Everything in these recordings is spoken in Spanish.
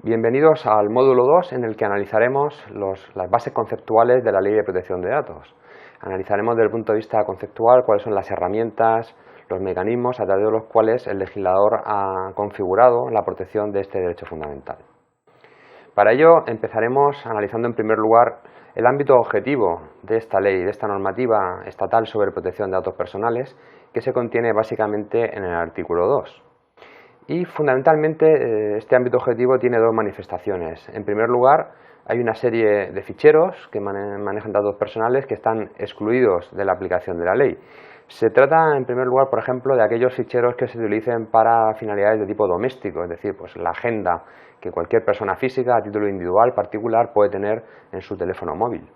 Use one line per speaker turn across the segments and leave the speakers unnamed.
Bienvenidos al módulo 2 en el que analizaremos las bases conceptuales de la Ley de Protección de Datos. Analizaremos desde el punto de vista conceptual cuáles son las herramientas, los mecanismos a través de los cuales el legislador ha configurado la protección de este derecho fundamental. Para ello empezaremos analizando en primer lugar el ámbito objetivo de esta ley, de esta normativa estatal sobre protección de datos personales, que se contiene básicamente en el artículo 2. Y fundamentalmente este ámbito objetivo tiene dos manifestaciones. En primer lugar, hay una serie de ficheros que manejan datos personales que están excluidos de la aplicación de la ley. Se trata, en primer lugar, por ejemplo, de aquellos ficheros que se utilicen para finalidades de tipo doméstico, es decir, pues la agenda que cualquier persona física a título individual particular puede tener en su teléfono móvil.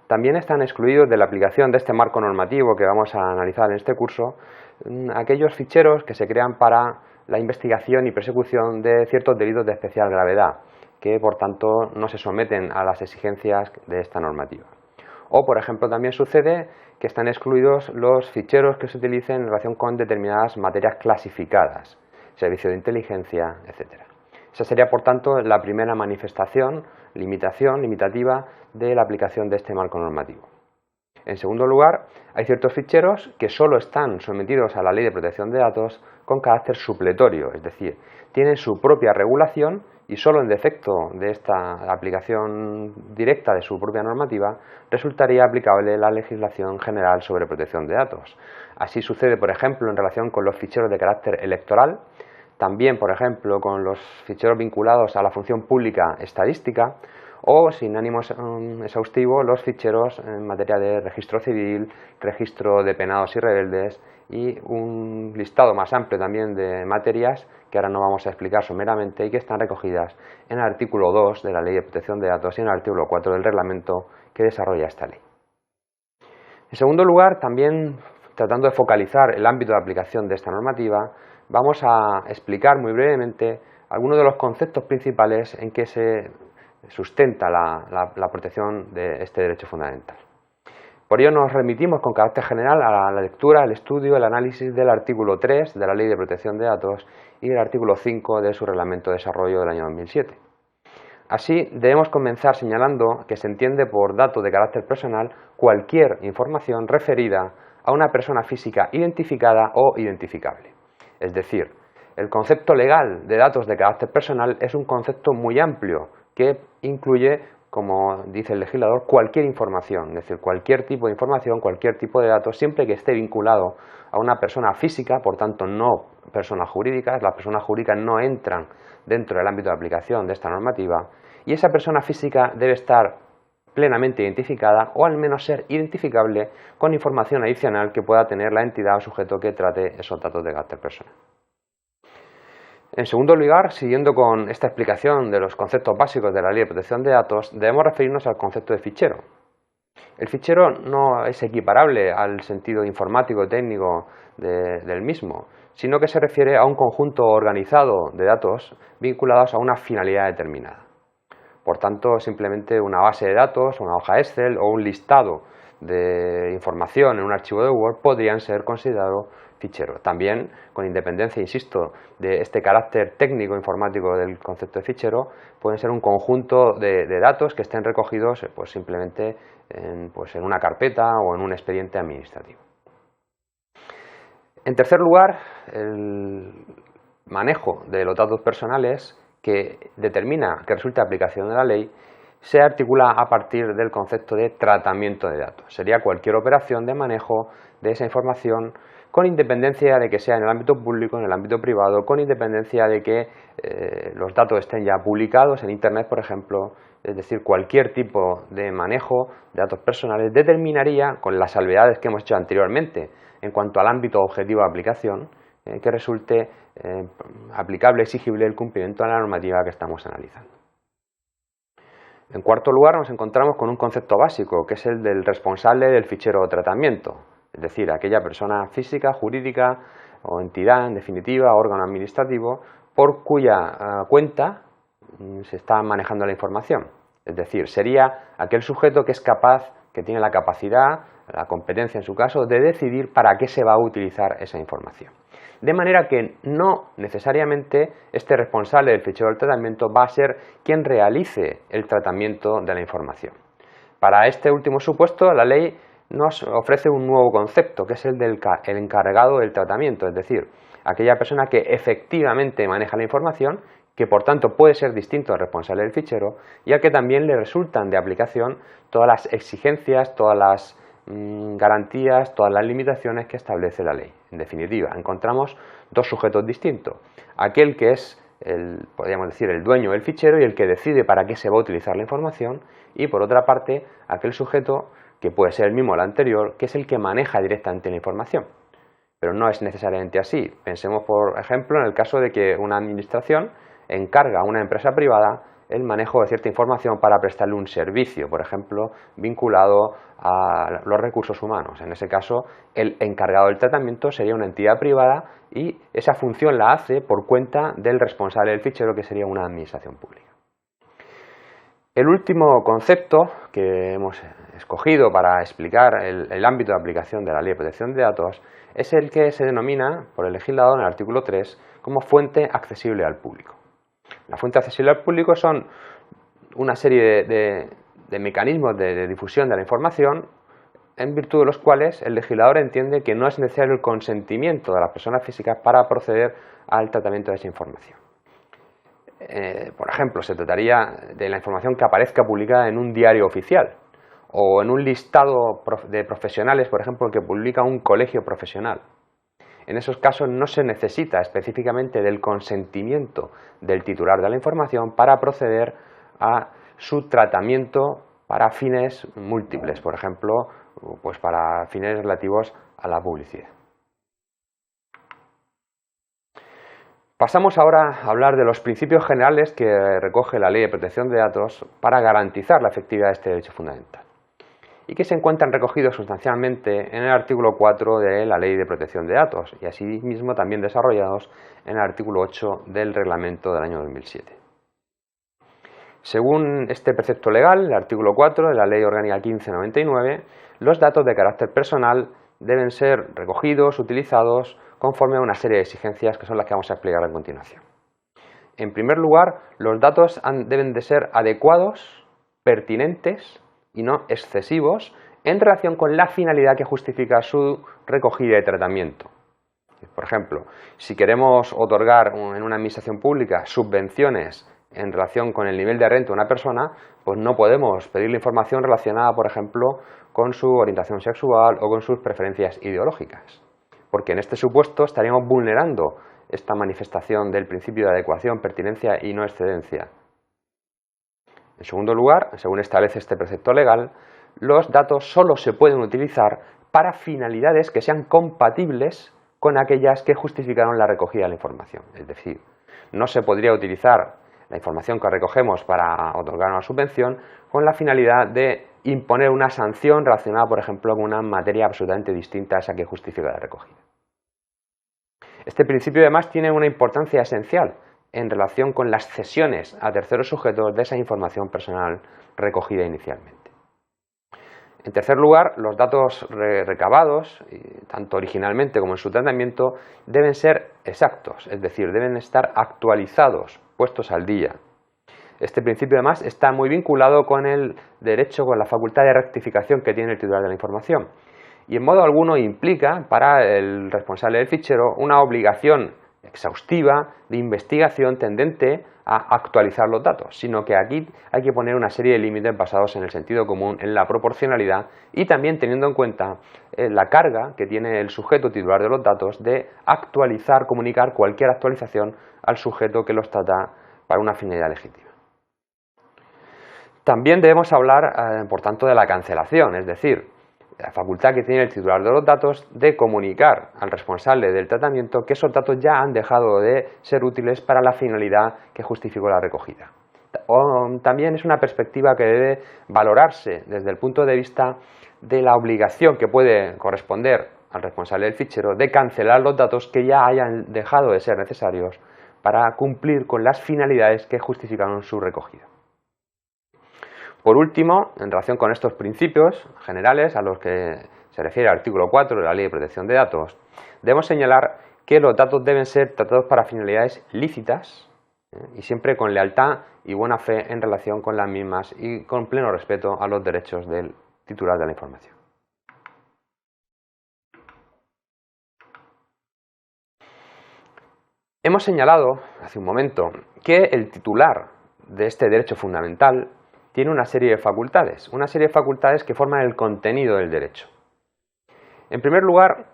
También están excluidos de la aplicación de este marco normativo que vamos a analizar en este curso aquellos ficheros que se crean para la investigación y persecución de ciertos delitos de especial gravedad, que por tanto no se someten a las exigencias de esta normativa. O, por ejemplo, también sucede que están excluidos los ficheros que se utilicen en relación con determinadas materias clasificadas, servicio de inteligencia, etc. Esa sería, por tanto, la primera manifestación, limitativa de la aplicación de este marco normativo. En segundo lugar, hay ciertos ficheros que solo están sometidos a la Ley de Protección de Datos con carácter supletorio, es decir, tienen su propia regulación y solo en defecto de esta aplicación directa de su propia normativa resultaría aplicable la legislación general sobre protección de datos. Así sucede, por ejemplo, en relación con los ficheros de carácter electoral, también, por ejemplo, con los ficheros vinculados a la función pública estadística, o, sin ánimo exhaustivo, los ficheros en materia de registro civil, registro de penados y rebeldes y un listado más amplio también de materias que ahora no vamos a explicar someramente y que están recogidas en el artículo 2 de la Ley de Protección de Datos y en el artículo 4 del reglamento que desarrolla esta ley. En segundo lugar, también tratando de focalizar el ámbito de aplicación de esta normativa, vamos a explicar muy brevemente algunos de los conceptos principales en que se sustenta la protección de este derecho fundamental. Por ello nos remitimos con carácter general a la lectura, el estudio, el análisis del artículo 3 de la Ley de Protección de Datos y del artículo 5 de su Reglamento de Desarrollo del año 2007. Así, debemos comenzar señalando que se entiende por dato de carácter personal cualquier información referida a una persona física identificada o identificable. Es decir, el concepto legal de datos de carácter personal es un concepto muy amplio que incluye, como dice el legislador, cualquier información, es decir, cualquier tipo de información, cualquier tipo de datos, siempre que esté vinculado a una persona física, por tanto no personas jurídicas, las personas jurídicas no entran dentro del ámbito de aplicación de esta normativa, y esa persona física debe estar plenamente identificada o al menos ser identificable con información adicional que pueda tener la entidad o sujeto que trate esos datos de carácter personal. En segundo lugar, siguiendo con esta explicación de los conceptos básicos de la Ley de Protección de Datos, debemos referirnos al concepto de fichero. El fichero no es equiparable al sentido informático y técnico del mismo, sino que se refiere a un conjunto organizado de datos vinculados a una finalidad determinada. Por tanto, simplemente una base de datos, una hoja Excel o un listado de información en un archivo de Word podrían ser considerados ficheros. También, con independencia, insisto, de este carácter técnico informático del concepto de fichero, pueden ser un conjunto de datos que estén recogidos pues, simplemente en una carpeta o en un expediente administrativo. En tercer lugar, el manejo de los datos personales que determina que resulte aplicación de la ley se articula a partir del concepto de tratamiento de datos. Sería cualquier operación de manejo de esa información con independencia de que sea en el ámbito público, en el ámbito privado, con independencia de que los datos estén ya publicados en Internet, por ejemplo. Es decir, cualquier tipo de manejo de datos personales determinaría, con las salvedades que hemos hecho anteriormente en cuanto al ámbito objetivo de aplicación, que resulte aplicable, exigible el cumplimiento de la normativa que estamos analizando. En cuarto lugar, nos encontramos con un concepto básico, que es el del responsable del fichero de tratamiento, es decir, aquella persona física, jurídica o entidad, en definitiva, órgano administrativo, por cuya cuenta se está manejando la información. Es decir, sería aquel sujeto que es capaz, que tiene la capacidad, la competencia en su caso, de decidir para qué se va a utilizar esa información. de manera que no necesariamente este responsable del fichero del tratamiento va a ser quien realice el tratamiento de la información. Para este último supuesto, la ley nos ofrece un nuevo concepto, que es el del encargado del tratamiento, es decir, aquella persona que efectivamente maneja la información, que por tanto puede ser distinto al responsable del fichero, y al que también le resultan de aplicación todas las exigencias, todas las garantías, todas las limitaciones que establece la ley. En definitiva, encontramos dos sujetos distintos, aquel que es podríamos decir, el dueño del fichero y el que decide para qué se va a utilizar la información, y por otra parte, aquel sujeto que puede ser el mismo al anterior, que es el que maneja directamente la información. Pero no es necesariamente así. Pensemos, por ejemplo, en el caso de que una administración encarga a una empresa privada el manejo de cierta información para prestarle un servicio, por ejemplo, vinculado a los recursos humanos. En ese caso, el encargado del tratamiento sería una entidad privada y esa función la hace por cuenta del responsable del fichero, que sería una administración pública. El último concepto que hemos escogido para explicar el ámbito de aplicación de la Ley de Protección de Datos es el que se denomina por el legislador en el artículo 3 como fuente accesible al público. La fuente accesible al público son una serie de mecanismos de difusión de la información en virtud de los cuales el legislador entiende que no es necesario el consentimiento de las personas físicas para proceder al tratamiento de esa información. Por ejemplo, se trataría de la información que aparezca publicada en un diario oficial o en un listado de profesionales, por ejemplo, que publica un colegio profesional. En esos casos no se necesita específicamente del consentimiento del titular de la información para proceder a su tratamiento para fines múltiples, por ejemplo, pues para fines relativos a la publicidad. Pasamos ahora a hablar de los principios generales que recoge la Ley de Protección de Datos para garantizar la efectividad de este derecho fundamental y que se encuentran recogidos sustancialmente en el artículo 4 de la Ley de Protección de Datos y asimismo también desarrollados en el artículo 8 del Reglamento del año 2007. Según este precepto legal, el artículo 4 de la Ley Orgánica 1599, los datos de carácter personal deben ser recogidos, utilizados conforme a una serie de exigencias que son las que vamos a explicar a continuación. En primer lugar, los datos deben de ser adecuados, pertinentes y no excesivos en relación con la finalidad que justifica su recogida y tratamiento. Por ejemplo, si queremos otorgar en una administración pública subvenciones en relación con el nivel de renta de una persona, pues no podemos pedirle información relacionada, por ejemplo, con su orientación sexual o con sus preferencias ideológicas, porque en este supuesto estaríamos vulnerando esta manifestación del principio de adecuación, pertinencia y no excedencia. En segundo lugar, según establece este precepto legal, los datos solo se pueden utilizar para finalidades que sean compatibles con aquellas que justificaron la recogida de la información. Es decir, no se podría utilizar la información que recogemos para otorgar una subvención con la finalidad de imponer una sanción relacionada, por ejemplo, con una materia absolutamente distinta a esa que justifica la recogida. Este principio además tiene una importancia esencial en relación con las cesiones a terceros sujetos de esa información personal recogida inicialmente. En tercer lugar, los datos recabados, tanto originalmente como en su tratamiento, deben ser exactos, es decir, deben estar actualizados, puestos al día. Este principio además está muy vinculado con el derecho, con la facultad de rectificación que tiene el titular de la información, y en modo alguno implica para el responsable del fichero una obligación exhaustiva de investigación tendente a actualizar los datos, sino que aquí hay que poner una serie de límites basados en el sentido común, en la proporcionalidad y también teniendo en cuenta la carga que tiene el sujeto titular de los datos de actualizar, comunicar cualquier actualización al sujeto que los trata para una finalidad legítima. También debemos hablar, por tanto, de la cancelación, es decir, la facultad que tiene el titular de los datos de comunicar al responsable del tratamiento que esos datos ya han dejado de ser útiles para la finalidad que justificó la recogida. También es una perspectiva que debe valorarse desde el punto de vista de la obligación que puede corresponder al responsable del fichero de cancelar los datos que ya hayan dejado de ser necesarios para cumplir con las finalidades que justificaron su recogida. Por último, en relación con estos principios generales a los que se refiere el artículo 4 de la Ley de Protección de Datos, debemos señalar que los datos deben ser tratados para finalidades lícitas y siempre con lealtad y buena fe en relación con las mismas y con pleno respeto a los derechos del titular de la información. Hemos señalado hace un momento que el titular de este derecho fundamental tiene una serie de facultades que forman el contenido del derecho. En primer lugar,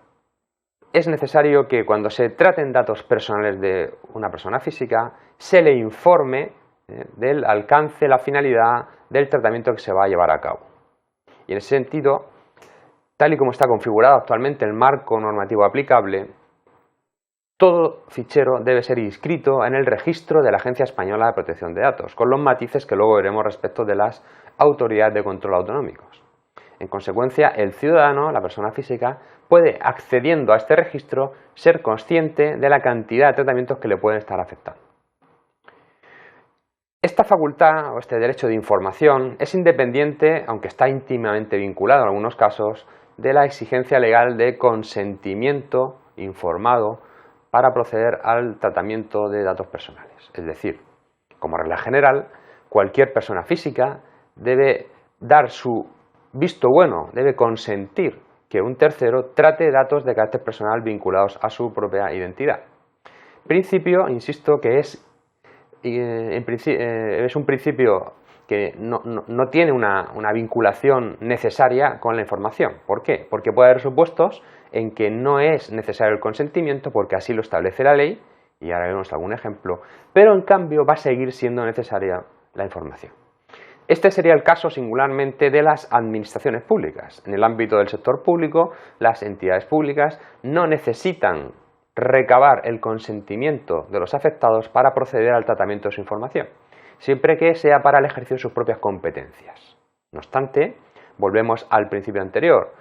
es necesario que cuando se traten datos personales de una persona física, se le informe del alcance, la finalidad del tratamiento que se va a llevar a cabo. Y en ese sentido, tal y como está configurado actualmente el marco normativo aplicable, todo fichero debe ser inscrito en el registro de la Agencia Española de Protección de Datos, con los matices que luego veremos respecto de las autoridades de control autonómicos. En consecuencia, el ciudadano, la persona física, puede, accediendo a este registro, ser consciente de la cantidad de tratamientos que le pueden estar afectando. Esta facultad o este derecho de información es independiente, aunque está íntimamente vinculado en algunos casos, de la exigencia legal de consentimiento informado para proceder al tratamiento de datos personales. Es decir, como regla general, cualquier persona física debe dar su visto bueno, debe consentir que un tercero trate datos de carácter personal vinculados a su propia identidad. Principio, insisto, que es un principio que no tiene una vinculación necesaria con la información. ¿Por qué? Porque puede haber supuestos en que no es necesario el consentimiento porque así lo establece la ley, y ahora veremos algún ejemplo, pero en cambio va a seguir siendo necesaria la información. Este sería el caso singularmente de las administraciones públicas. En el ámbito del sector público, las entidades públicas no necesitan recabar el consentimiento de los afectados para proceder al tratamiento de su información, siempre que sea para el ejercicio de sus propias competencias. No obstante, volvemos al principio anterior.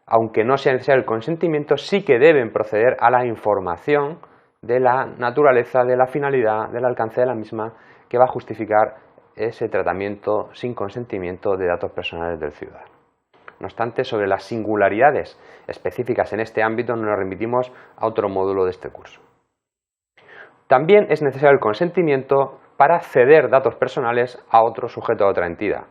Aunque no sea necesario el consentimiento, sí que deben proceder a la información de la naturaleza, de la finalidad, del alcance de la misma, que va a justificar ese tratamiento sin consentimiento de datos personales del ciudadano. No obstante, sobre las singularidades específicas en este ámbito nos remitimos a otro módulo de este curso. También es necesario el consentimiento para ceder datos personales a otro sujeto o a otra entidad.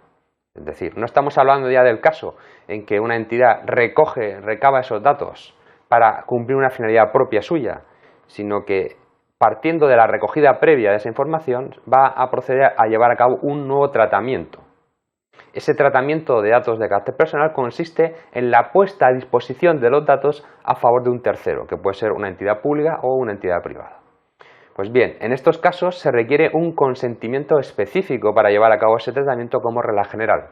Es decir, no estamos hablando ya del caso en que una entidad recaba esos datos para cumplir una finalidad propia suya, sino que partiendo de la recogida previa de esa información va a proceder a llevar a cabo un nuevo tratamiento. Ese tratamiento de datos de carácter personal consiste en la puesta a disposición de los datos a favor de un tercero, que puede ser una entidad pública o una entidad privada. Pues bien, en estos casos se requiere un consentimiento específico para llevar a cabo ese tratamiento como regla general,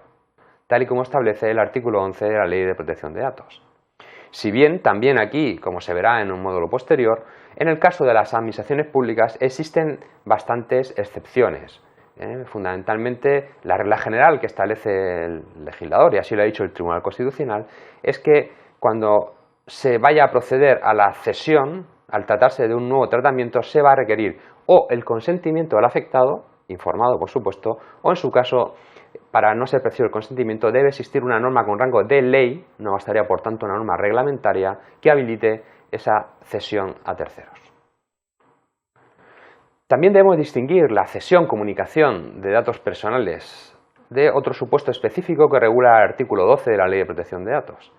tal y como establece el artículo 11 de la Ley de Protección de Datos. Si bien también aquí, como se verá en un módulo posterior, en el caso de las administraciones públicas existen bastantes excepciones. Fundamentalmente, la regla general que establece el legislador, y así lo ha dicho el Tribunal Constitucional, es que cuando se vaya a proceder a la cesión, al tratarse de un nuevo tratamiento, se va a requerir o el consentimiento del afectado, informado por supuesto, o en su caso, para no ser preciso el consentimiento, debe existir una norma con rango de ley, no bastaría por tanto una norma reglamentaria, que habilite esa cesión a terceros. También debemos distinguir la cesión, comunicación de datos personales de otro supuesto específico que regula el artículo 12 de la Ley de Protección de Datos,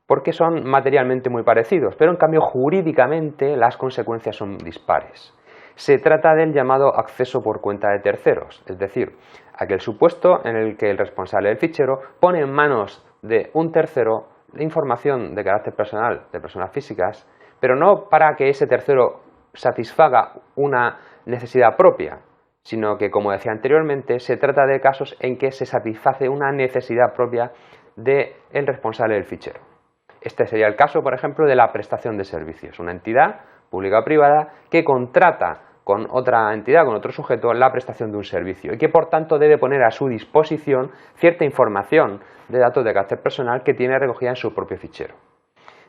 porque son materialmente muy parecidos, pero en cambio jurídicamente las consecuencias son dispares. Se trata del llamado acceso por cuenta de terceros, es decir, aquel supuesto en el que el responsable del fichero pone en manos de un tercero la información de carácter personal de personas físicas, pero no para que ese tercero satisfaga una necesidad propia, sino que, como decía anteriormente, se trata de casos en que se satisface una necesidad propia del responsable del fichero. Este sería el caso, por ejemplo, de la prestación de servicios. Una entidad, pública o privada, que contrata con otra entidad, con otro sujeto, la prestación de un servicio y que, por tanto, debe poner a su disposición cierta información de datos de carácter personal que tiene recogida en su propio fichero.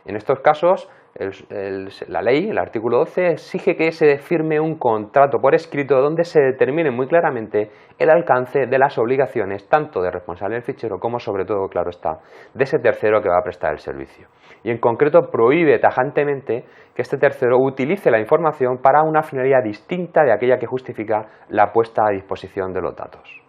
En estos casos, la ley, el artículo 12, exige que se firme un contrato por escrito donde se determine muy claramente el alcance de las obligaciones, tanto del responsable del fichero como, sobre todo, claro está, de ese tercero que va a prestar el servicio. Y en concreto prohíbe tajantemente que este tercero utilice la información para una finalidad distinta de aquella que justifica la puesta a disposición de los datos.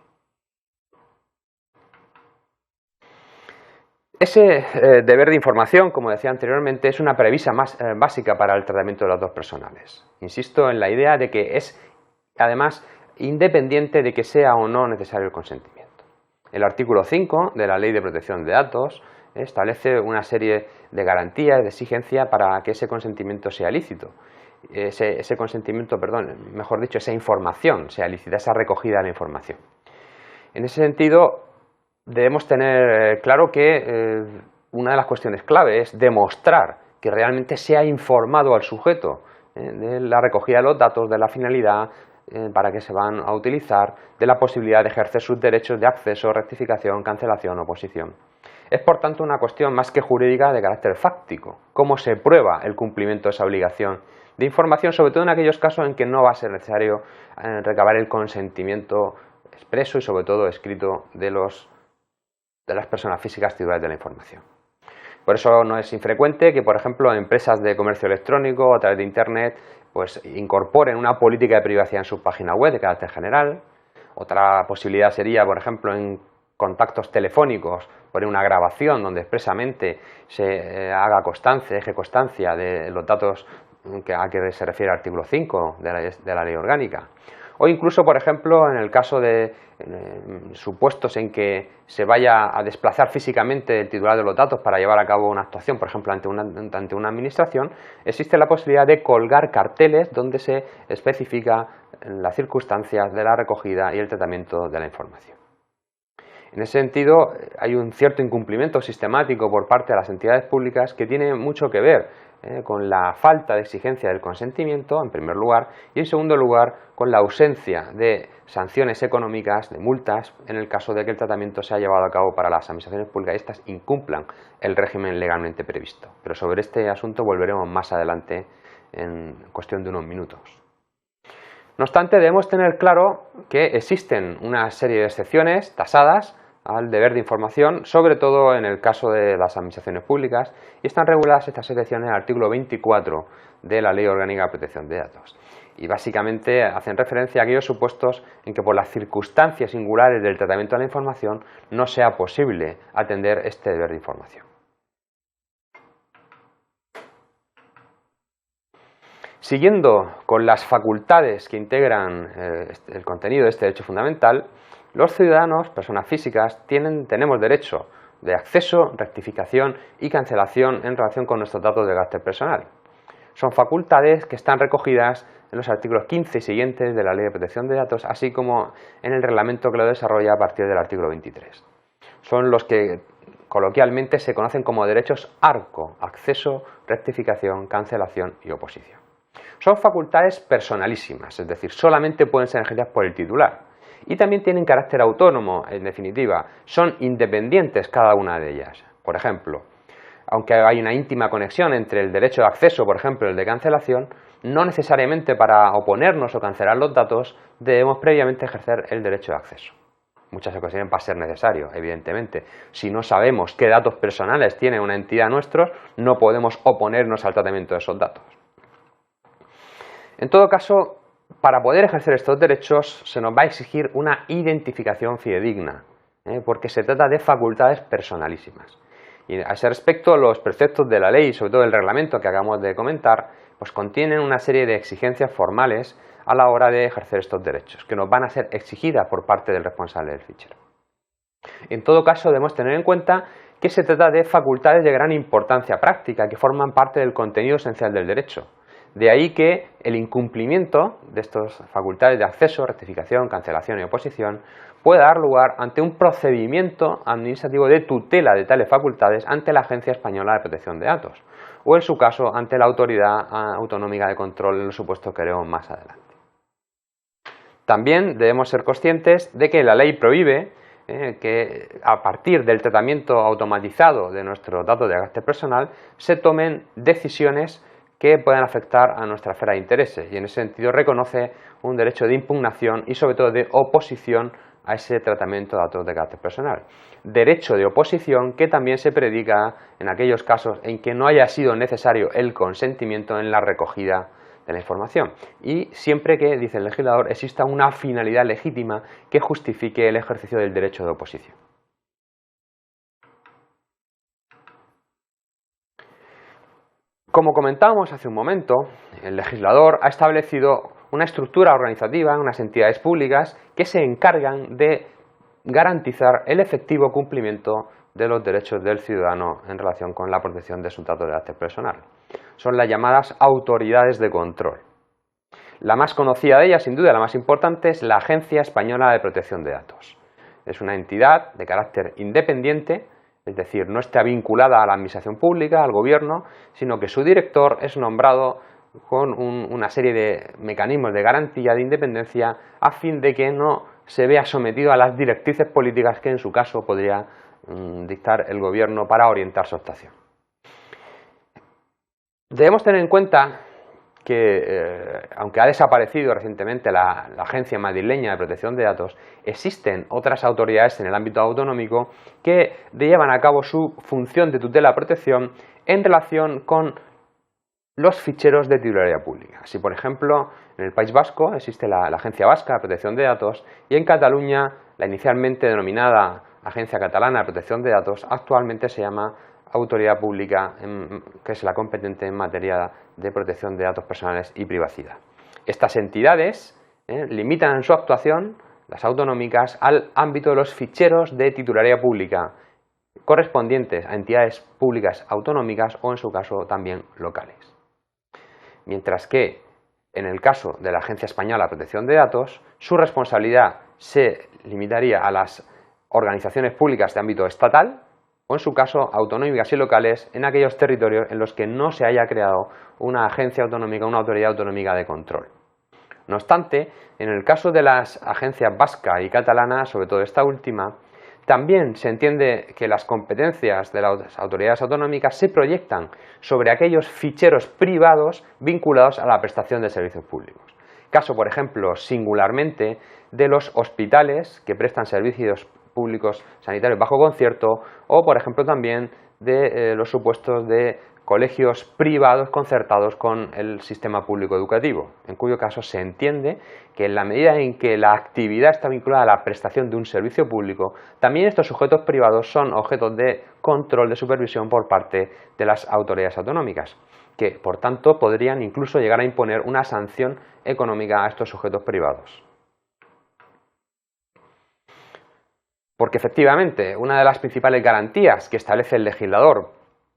Ese deber de información, como decía anteriormente, es una premisa más básica para el tratamiento de los datos personales. Insisto en la idea de que es, además, independiente de que sea o no necesario el consentimiento. El artículo 5 de la Ley de Protección de Datos establece una serie de garantías, de exigencia para que ese consentimiento sea lícito. Ese consentimiento, perdón, mejor dicho, esa información sea lícita, esa recogida de la información. En ese sentido, debemos tener claro que una de las cuestiones clave es demostrar que realmente se ha informado al sujeto de la recogida de los datos, de la finalidad para que se van a utilizar, de la posibilidad de ejercer sus derechos de acceso, rectificación, cancelación, oposición. Es por tanto una cuestión más que jurídica de carácter fáctico. ¿Cómo se prueba el cumplimiento de esa obligación de información, sobre todo en aquellos casos en que no va a ser necesario recabar el consentimiento expreso y sobre todo escrito de las personas físicas titulares de la información? Por eso no es infrecuente que, por ejemplo, empresas de comercio electrónico a través de Internet pues incorporen una política de privacidad en su página web de carácter general. Otra posibilidad sería, por ejemplo, en contactos telefónicos, poner una grabación donde expresamente se haga constancia, deje constancia de los datos a que se refiere el artículo 5 de la Ley Orgánica. O incluso, por ejemplo, en el caso de supuestos en que se vaya a desplazar físicamente el titular de los datos para llevar a cabo una actuación, por ejemplo, ante una administración, existe la posibilidad de colgar carteles donde se especifica las circunstancias de la recogida y el tratamiento de la información. En ese sentido, hay un cierto incumplimiento sistemático por parte de las entidades públicas que tiene mucho que ver con la falta de exigencia del consentimiento, en primer lugar, y en segundo lugar, con la ausencia de sanciones económicas, de multas, en el caso de que el tratamiento sea llevado a cabo para las administraciones públicas y estas incumplan el régimen legalmente previsto. Pero sobre este asunto volveremos más adelante en cuestión de unos minutos. No obstante, debemos tener claro que existen una serie de excepciones tasadas al deber de información, sobre todo en el caso de las administraciones públicas, y están reguladas estas excepciones en el artículo 24 de la Ley Orgánica de Protección de Datos. Y básicamente hacen referencia a aquellos supuestos en que por las circunstancias singulares del tratamiento de la información no sea posible atender este deber de información. Siguiendo con las facultades que integran el contenido de este derecho fundamental, los ciudadanos, personas físicas, tenemos derecho de acceso, rectificación y cancelación en relación con nuestros datos de carácter personal. Son facultades que están recogidas en los artículos 15 y siguientes de la Ley de Protección de Datos, así como en el reglamento que lo desarrolla a partir del artículo 23. Son los que coloquialmente se conocen como derechos ARCO: acceso, rectificación, cancelación y oposición. Son facultades personalísimas, es decir, solamente pueden ser ejercidas por el titular. Y también tienen carácter autónomo, en definitiva, son independientes cada una de ellas. Por ejemplo, aunque hay una íntima conexión entre el derecho de acceso, por ejemplo, y el de cancelación, no necesariamente para oponernos o cancelar los datos debemos previamente ejercer el derecho de acceso. Muchas ocasiones va a ser necesario, evidentemente. Si no sabemos qué datos personales tiene una entidad nuestra, no podemos oponernos al tratamiento de esos datos. En todo caso, para poder ejercer estos derechos se nos va a exigir una identificación fidedigna, porque se trata de facultades personalísimas. Y a ese respecto, los preceptos de la ley y sobre todo el reglamento que acabamos de comentar, pues contienen una serie de exigencias formales a la hora de ejercer estos derechos, que nos van a ser exigidas por parte del responsable del fichero. En todo caso, debemos tener en cuenta que se trata de facultades de gran importancia práctica, que forman parte del contenido esencial del derecho. De ahí que el incumplimiento de estas facultades de acceso, rectificación, cancelación y oposición pueda dar lugar ante un procedimiento administrativo de tutela de tales facultades ante la Agencia Española de Protección de Datos, o en su caso ante la Autoridad Autonómica de Control en los supuestos que veremos más adelante. También debemos ser conscientes de que la ley prohíbe que a partir del tratamiento automatizado de nuestros datos de carácter personal se tomen decisiones que puedan afectar a nuestra esfera de intereses, y en ese sentido reconoce un derecho de impugnación y sobre todo de oposición a ese tratamiento de datos de carácter personal. Derecho de oposición que también se predica en aquellos casos en que no haya sido necesario el consentimiento en la recogida de la información, y siempre que, dice el legislador, exista una finalidad legítima que justifique el ejercicio del derecho de oposición. Como comentábamos hace un momento, el legislador ha establecido una estructura organizativa, unas entidades públicas que se encargan de garantizar el efectivo cumplimiento de los derechos del ciudadano en relación con la protección de sus datos de carácter personal. Son las llamadas autoridades de control. La más conocida de ellas, sin duda la más importante, es la Agencia Española de Protección de Datos. Es una entidad de carácter independiente, es decir, no está vinculada a la administración pública, al gobierno, sino que su director es nombrado con una serie de mecanismos de garantía de independencia a fin de que no se vea sometido a las directrices políticas que en su caso podría dictar el gobierno para orientar su actuación. Debemos tener en cuenta que, aunque ha desaparecido recientemente la Agencia Madrileña de Protección de Datos, existen otras autoridades en el ámbito autonómico que llevan a cabo su función de tutela y protección en relación con los ficheros de titularidad pública. Así, por ejemplo, en el País Vasco existe la Agencia Vasca de Protección de Datos, y en Cataluña la inicialmente denominada Agencia Catalana de Protección de Datos actualmente se llama Autoridad Pública, que es la competente en materia de protección de datos personales y privacidad. Estas entidades limitan en su actuación, las autonómicas, al ámbito de los ficheros de titularidad pública correspondientes a entidades públicas autonómicas o, en su caso, también locales. Mientras que, en el caso de la Agencia Española de Protección de Datos, su responsabilidad se limitaría a las organizaciones públicas de ámbito estatal o, en su caso, autonómicas y locales en aquellos territorios en los que no se haya creado una agencia autonómica, una autoridad autonómica de control. No obstante, en el caso de las agencias vasca y catalana, sobre todo esta última, también se entiende que las competencias de las autoridades autonómicas se proyectan sobre aquellos ficheros privados vinculados a la prestación de servicios públicos. Caso, por ejemplo, singularmente de los hospitales que prestan servicios públicos sanitarios bajo concierto, o, por ejemplo, también de los supuestos de colegios privados concertados con el sistema público educativo, en cuyo caso se entiende que en la medida en que la actividad está vinculada a la prestación de un servicio público, también estos sujetos privados son objetos de control, de supervisión por parte de las autoridades autonómicas, que por tanto podrían incluso llegar a imponer una sanción económica a estos sujetos privados. Porque efectivamente, una de las principales garantías que establece el legislador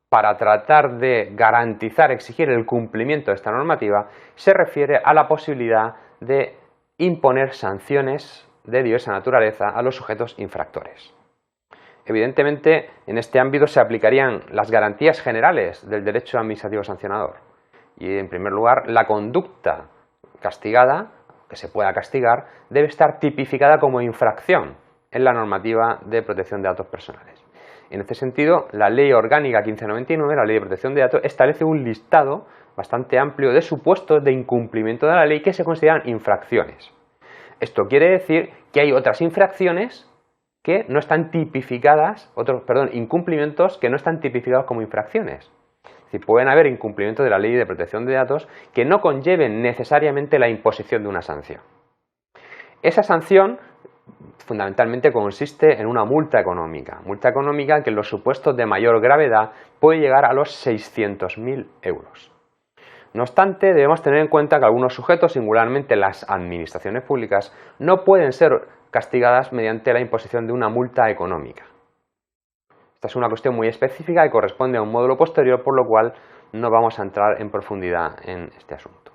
para tratar de garantizar, exigir el cumplimiento de esta normativa, se refiere a la posibilidad de imponer sanciones de diversa naturaleza a los sujetos infractores. Evidentemente, en este ámbito se aplicarían las garantías generales del derecho administrativo sancionador. Y, en primer lugar, la conducta castigada, que se pueda castigar, debe estar tipificada como infracción en la normativa de protección de datos personales. En este sentido, la Ley Orgánica 1599, la Ley de Protección de Datos, establece un listado bastante amplio de supuestos de incumplimiento de la ley que se consideran infracciones. Esto quiere decir que hay otras infracciones que no están tipificadas, incumplimientos que no están tipificados como infracciones. Es decir, pueden haber incumplimientos de la Ley de Protección de Datos que no conlleven necesariamente la imposición de una sanción. Esa sanción fundamentalmente consiste en una multa económica que en los supuestos de mayor gravedad puede llegar a los 600.000 euros. No obstante, debemos tener en cuenta que algunos sujetos, singularmente las administraciones públicas, no pueden ser castigadas mediante la imposición de una multa económica. Esta es una cuestión muy específica y corresponde a un módulo posterior, por lo cual no vamos a entrar en profundidad en este asunto.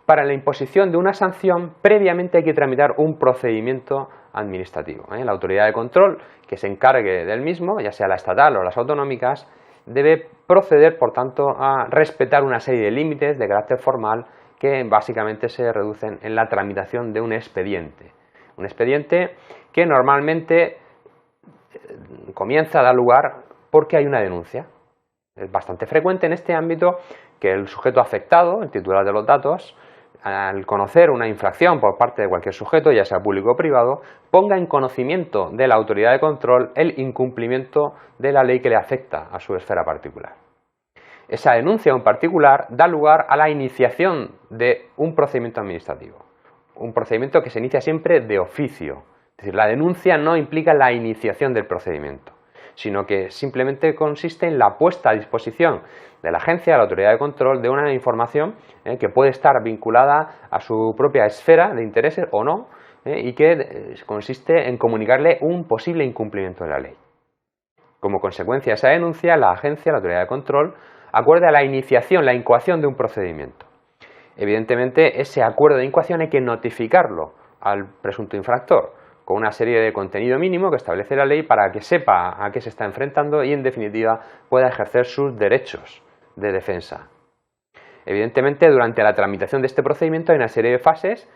Para la imposición de una sanción, previamente hay que tramitar un procedimiento administrativo. La autoridad de control que se encargue del mismo, ya sea la estatal o las autonómicas, debe proceder, por tanto, a respetar una serie de límites de carácter formal que básicamente se reducen en la tramitación de un expediente. Un expediente que normalmente comienza a dar lugar porque hay una denuncia. Es bastante frecuente en este ámbito que el sujeto afectado, el titular de los datos, al conocer una infracción por parte de cualquier sujeto, ya sea público o privado, ponga en conocimiento de la autoridad de control el incumplimiento de la ley que le afecta a su esfera particular. Esa denuncia en particular da lugar a la iniciación de un procedimiento administrativo, un procedimiento que se inicia siempre de oficio. Es decir, la denuncia no implica la iniciación del procedimiento, sino que simplemente consiste en la puesta a disposición de la agencia, de la autoridad de control, de una información que puede estar vinculada a su propia esfera de intereses o no, y que consiste en comunicarle un posible incumplimiento de la ley. Como consecuencia de esa denuncia, la agencia, la autoridad de control, acuerda la iniciación, la incoación de un procedimiento. Evidentemente, ese acuerdo de incoación hay que notificarlo al presunto infractor, con una serie de contenido mínimo que establece la ley para que sepa a qué se está enfrentando y, en definitiva, pueda ejercer sus derechos de defensa. Evidentemente, durante la tramitación de este procedimiento hay una serie de fases,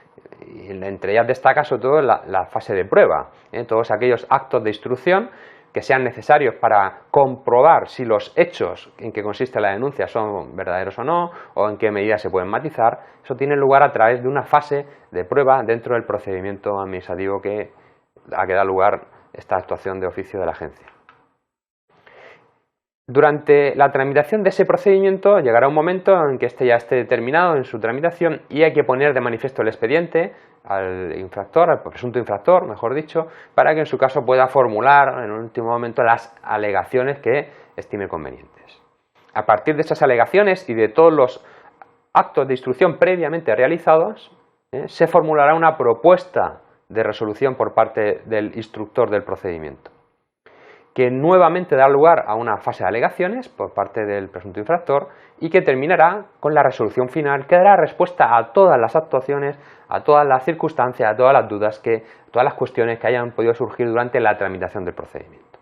y entre ellas destaca sobre todo la fase de prueba, todos aquellos actos de instrucción que sean necesarios para comprobar si los hechos en que consiste la denuncia son verdaderos o no, o en qué medida se pueden matizar. Eso tiene lugar a través de una fase de prueba dentro del procedimiento administrativo a que da lugar esta actuación de oficio de la agencia. Durante la tramitación de ese procedimiento llegará un momento en que este ya esté terminado en su tramitación y hay que poner de manifiesto el expediente al infractor, al presunto infractor, mejor dicho, para que en su caso pueda formular en un último momento las alegaciones que estime convenientes. A partir de esas alegaciones y de todos los actos de instrucción previamente realizados, se formulará una propuesta de resolución por parte del instructor del procedimiento, que nuevamente da lugar a una fase de alegaciones por parte del presunto infractor y que terminará con la resolución final que dará respuesta a todas las actuaciones, a todas las circunstancias, a todas las dudas, todas las cuestiones que hayan podido surgir durante la tramitación del procedimiento.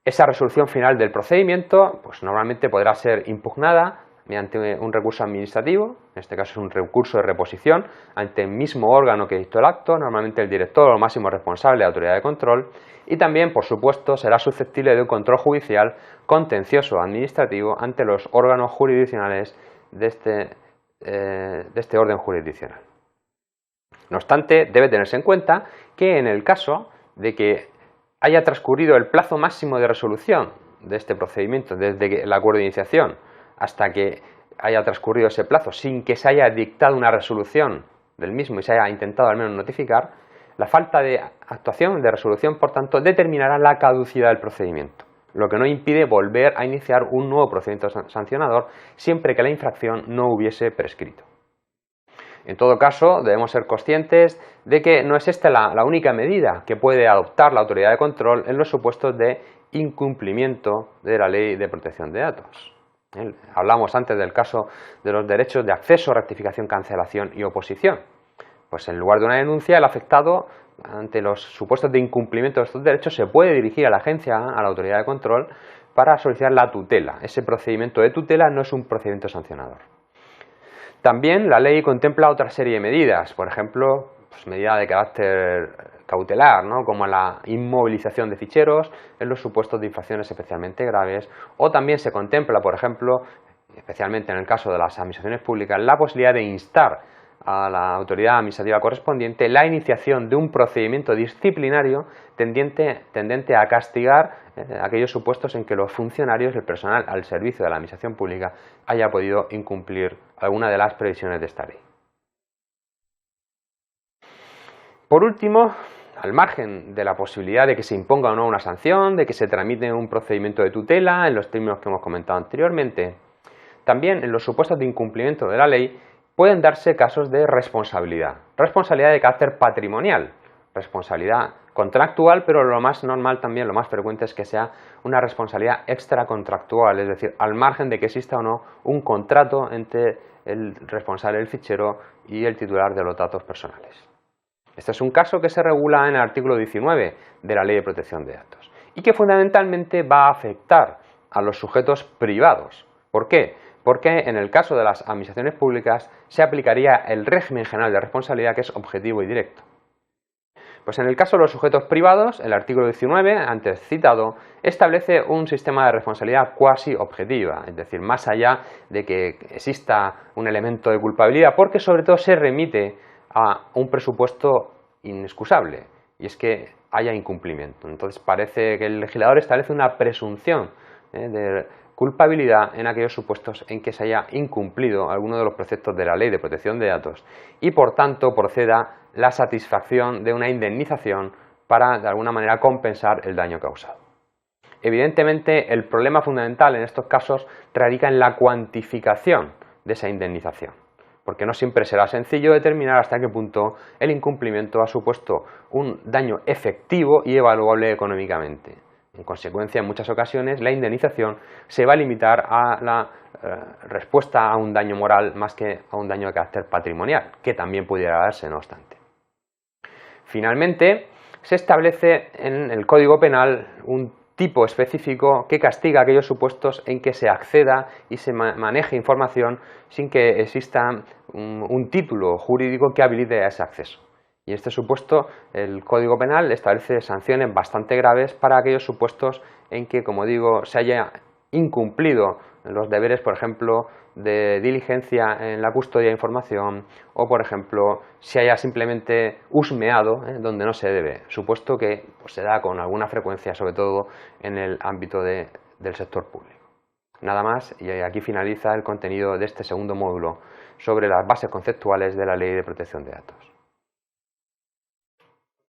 Esa resolución final del procedimiento pues normalmente podrá ser impugnada mediante un recurso administrativo, en este caso es un recurso de reposición, ante el mismo órgano que dictó el acto, normalmente el director o el máximo responsable de la autoridad de control, y también, por supuesto, será susceptible de un control judicial contencioso administrativo ante los órganos jurisdiccionales de este orden jurisdiccional. No obstante, debe tenerse en cuenta que en el caso de que haya transcurrido el plazo máximo de resolución de este procedimiento, desde el acuerdo de iniciación hasta que haya transcurrido ese plazo sin que se haya dictado una resolución del mismo y se haya intentado al menos notificar, la falta de actuación, de resolución, por tanto, determinará la caducidad del procedimiento, lo que no impide volver a iniciar un nuevo procedimiento sancionador siempre que la infracción no hubiese prescrito. En todo caso, debemos ser conscientes de que no es esta la única medida que puede adoptar la autoridad de control en los supuestos de incumplimiento de la Ley de Protección de Datos. Hablamos antes del caso de los derechos de acceso, rectificación, cancelación y oposición. Pues en lugar de una denuncia, el afectado, ante los supuestos de incumplimiento de estos derechos, se puede dirigir a la agencia, a la autoridad de control, para solicitar la tutela. Ese procedimiento de tutela no es un procedimiento sancionador. También la ley contempla otra serie de medidas, por ejemplo, pues medidas de carácter cautelar, ¿no?, como la inmovilización de ficheros en los supuestos de infracciones especialmente graves, o también se contempla, por ejemplo, especialmente en el caso de las administraciones públicas, la posibilidad de instar a la autoridad administrativa correspondiente la iniciación de un procedimiento disciplinario tendente a castigar aquellos supuestos en que los funcionarios, el personal al servicio de la administración pública, haya podido incumplir alguna de las previsiones de esta ley. Por último, al margen de la posibilidad de que se imponga o no una sanción, de que se tramite un procedimiento de tutela en los términos que hemos comentado anteriormente, también en los supuestos de incumplimiento de la ley pueden darse casos de responsabilidad de carácter patrimonial, responsabilidad contractual, pero lo más normal también, lo más frecuente es que sea una responsabilidad extracontractual, es decir, al margen de que exista o no un contrato entre el responsable del fichero y el titular de los datos personales. Este es un caso que se regula en el artículo 19 de la Ley de Protección de Datos y que fundamentalmente va a afectar a los sujetos privados. ¿Por qué? Porque en el caso de las administraciones públicas se aplicaría el régimen general de responsabilidad, que es objetivo y directo. Pues en el caso de los sujetos privados, el artículo 19, antes citado, establece un sistema de responsabilidad cuasi objetiva, es decir, más allá de que exista un elemento de culpabilidad, porque sobre todo se remite a un presupuesto inexcusable, y es que haya incumplimiento. Entonces parece que el legislador establece una presunción de culpabilidad en aquellos supuestos en que se haya incumplido alguno de los preceptos de la Ley de Protección de Datos y por tanto proceda la satisfacción de una indemnización para de alguna manera compensar el daño causado. Evidentemente el problema fundamental en estos casos radica en la cuantificación de esa indemnización, porque no siempre será sencillo determinar hasta qué punto el incumplimiento ha supuesto un daño efectivo y evaluable económicamente. En consecuencia, en muchas ocasiones la indemnización se va a limitar a la respuesta a un daño moral más que a un daño de carácter patrimonial, que también pudiera darse, no obstante. Finalmente, se establece en el Código Penal un tipo específico que castiga aquellos supuestos en que se acceda y se maneje información sin que exista un título jurídico que habilite a ese acceso. Y en este supuesto, el Código Penal establece sanciones bastante graves para aquellos supuestos en que, como digo, se haya incumplido los deberes, por ejemplo, de diligencia en la custodia de información o, por ejemplo, se haya simplemente husmeado donde no se debe, supuesto que pues, se da con alguna frecuencia, sobre todo en el ámbito del sector público. Nada más, y aquí finaliza el contenido de este segundo módulo sobre las bases conceptuales de la Ley de Protección de Datos.